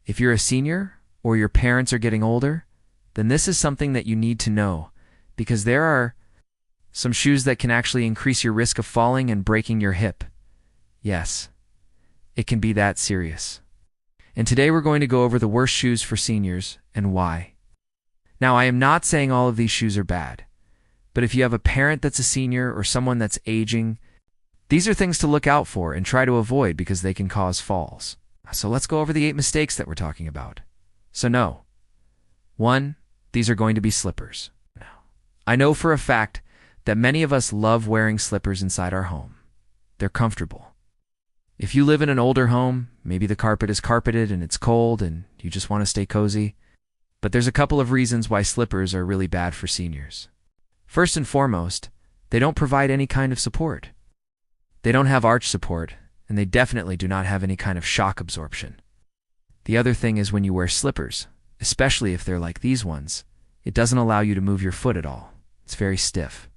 If you're a senior or your parents are getting older, then this is something that you need to know, because there are some shoes that can actually increase your risk of falling and breaking your hip. Yes, it can be that serious. And today we're going to go over the worst shoes for seniors and why. Now, I am not saying all of these shoes are bad, but if you have a parent that's a senior or someone that's aging, these are things to look out for and try to avoid because they can cause falls. So let's go over the 8 mistakes that we're talking about. So no. 1, these are going to be slippers. I know for a fact that many of us love wearing slippers inside our home. They're comfortable. If you live in an older home, maybe the carpet is carpeted and it's cold and you just want to stay cozy. But there's a couple of reasons why slippers are really bad for seniors. First and foremost, they don't provide any kind of support. They don't have arch support, and they definitely do not have any kind of shock absorption. The other thing is when you wear slippers, especially if they're like these ones, it doesn't allow you to move your foot at all. It's very stiff.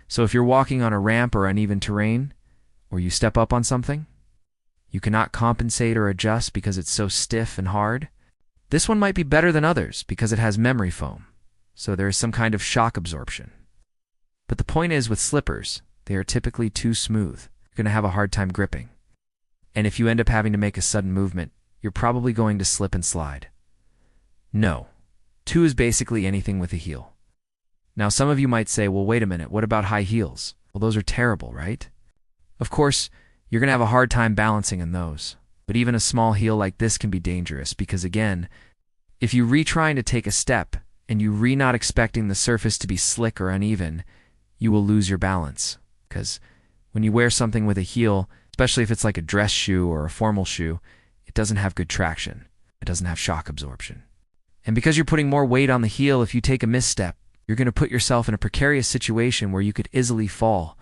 So if you're walking on a ramp or uneven terrain, or you step up on something, you cannot compensate or adjust because it's so stiff and hard. This one might be better than others because it has memory foam, so there is some kind of shock absorption. But the point is with slippers, they are typically too smooth. You're going to have a hard time gripping. And if you end up having to make a sudden movement, you're probably going to slip and slide. No. 2 is basically anything with a heel. Now some of you might say, well, wait a minute, what about high heels? Well, those are terrible, right? Of course, you're going to have a hard time balancing in those. But even a small heel like this can be dangerous because, again, if you trying to take a step and you not expecting the surface to be slick or uneven, you will lose your balance. Because when you wear something with a heel, especially if it's like a dress shoe or a formal shoe, it doesn't have good traction. It doesn't have shock absorption. And because you're putting more weight on the heel, if you take a misstep, you're going to put yourself in a precarious situation where you could easily fall.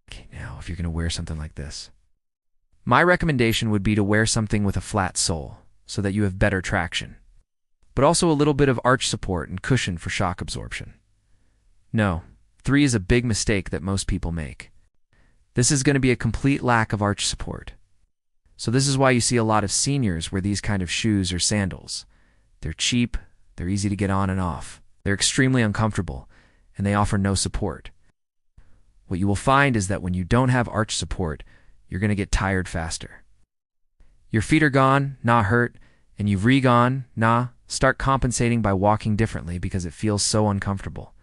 Okay, now if you're going to wear something like this, my recommendation would be to wear something with a flat sole so that you have better traction, but also a little bit of arch support and cushion for shock absorption. No, 3 is a big mistake that most people make. This is going to be a complete lack of arch support. So this is why you see a lot of seniors wear these kind of shoes or sandals. They're cheap, they're easy to get on and off, they're extremely uncomfortable, and they offer no support. What you will find is that when you don't have arch support, you're going to get tired faster. Your feet are gone, nah, hurt, and you've gone, nah, start compensating by walking differently because it feels so uncomfortable.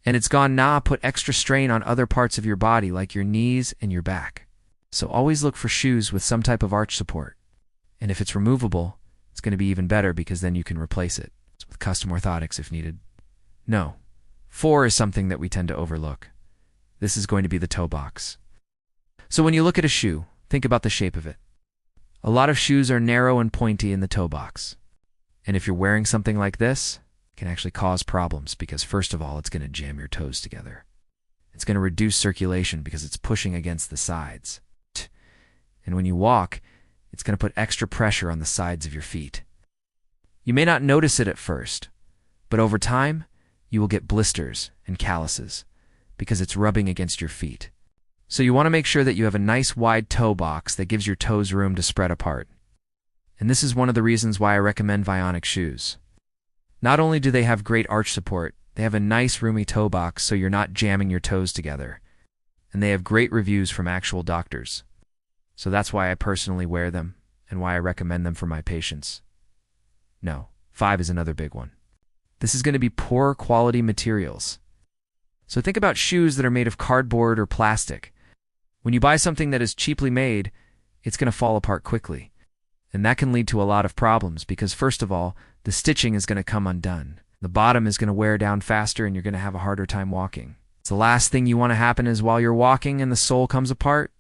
And it's gone, nah, put extra strain on other parts of your body like your knees and your back. So always look for shoes with some type of arch support. And if it's removable, it's going to be even better because then you can replace it with custom orthotics if needed. No. 4 is something that we tend to overlook. This is going to be the toe box. So when you look at a shoe, think about the shape of it. A lot of shoes are narrow and pointy in the toe box. And if you're wearing something like this, it can actually cause problems because first of all, it's going to jam your toes together. It's going to reduce circulation because it's pushing against the sides. And when you walk, it's going to put extra pressure on the sides of your feet. You may not notice it at first, but over time, you will get blisters and calluses because it's rubbing against your feet. So you want to make sure that you have a nice wide toe box that gives your toes room to spread apart. And this is one of the reasons why I recommend Vionic shoes. Not only do they have great arch support, they have a nice roomy toe box so you're not jamming your toes together. And they have great reviews from actual doctors. So that's why I personally wear them and why I recommend them for my patients. No, 5 is another big one. This is going to be poor quality materials. So think about shoes that are made of cardboard or plastic. When you buy something that is cheaply made, it's going to fall apart quickly. And that can lead to a lot of problems because first of all, the stitching is going to come undone. The bottom is going to wear down faster and you're going to have a harder time walking. So the last thing you want to happen is while you're walking and the sole comes apart,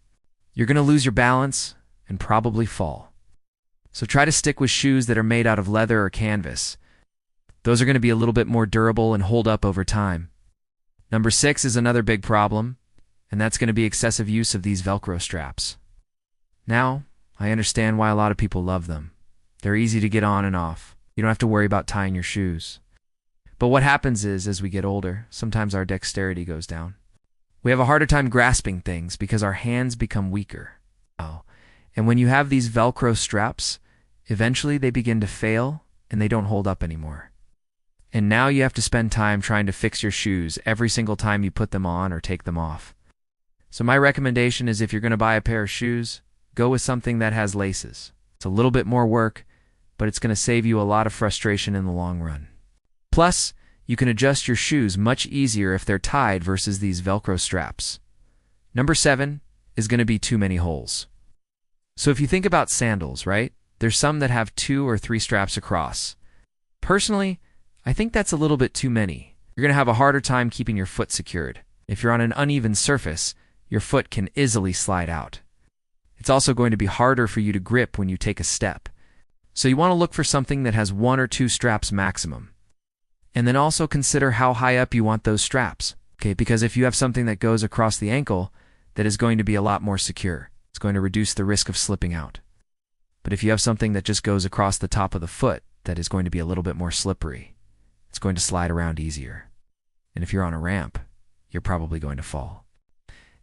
you're going to lose your balance and probably fall. So try to stick with shoes that are made out of leather or canvas. Those are going to be a little bit more durable and hold up over time. Number 6 is another big problem, and that's going to be excessive use of these Velcro straps. Now, I understand why a lot of people love them. They're easy to get on and off. You don't have to worry about tying your shoes. But what happens is, as we get older, sometimes our dexterity goes down. We have a harder time grasping things because our hands become weaker. Oh, and when you have these Velcro straps, Eventually, they begin to fail and they don't hold up anymore. And now you have to spend time trying to fix your shoes every single time you put them on or take them off. So my recommendation is, if you're going to buy a pair of shoes, go with something that has laces. It's a little bit more work, but it's going to save you a lot of frustration in the long run. Plus, you can adjust your shoes much easier if they're tied versus these Velcro straps. Number 7 is going to be too many holes. So if you think about sandals, right? There's some that have 2 or 3 straps across. Personally, I think that's a little bit too many. You're going to have a harder time keeping your foot secured. If you're on an uneven surface, your foot can easily slide out. It's also going to be harder for you to grip when you take a step. So you want to look for something that has 1 or 2 straps maximum. And then also consider how high up you want those straps. Okay, because if you have something that goes across the ankle, that is going to be a lot more secure. It's going to reduce the risk of slipping out. But if you have something that just goes across the top of the foot, that is going to be a little bit more slippery. It's going to slide around easier. And if you're on a ramp, you're probably going to fall.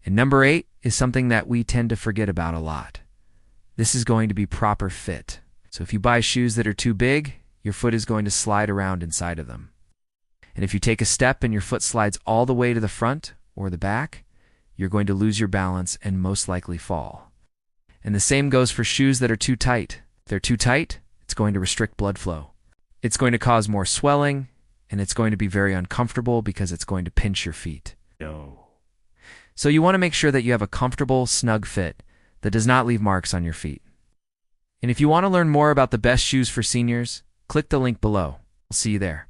And number 8 is something that we tend to forget about a lot. This is going to be proper fit. So if you buy shoes that are too big, your foot is going to slide around inside of them. And if you take a step and your foot slides all the way to the front or the back, you're going to lose your balance and most likely fall. And the same goes for shoes that are too tight. If they're too tight, it's going to restrict blood flow. It's going to cause more swelling, and it's going to be very uncomfortable because it's going to pinch your feet. No. So you want to make sure that you have a comfortable, snug fit that does not leave marks on your feet. And if you want to learn more about the best shoes for seniors, click the link below. I'll see you there.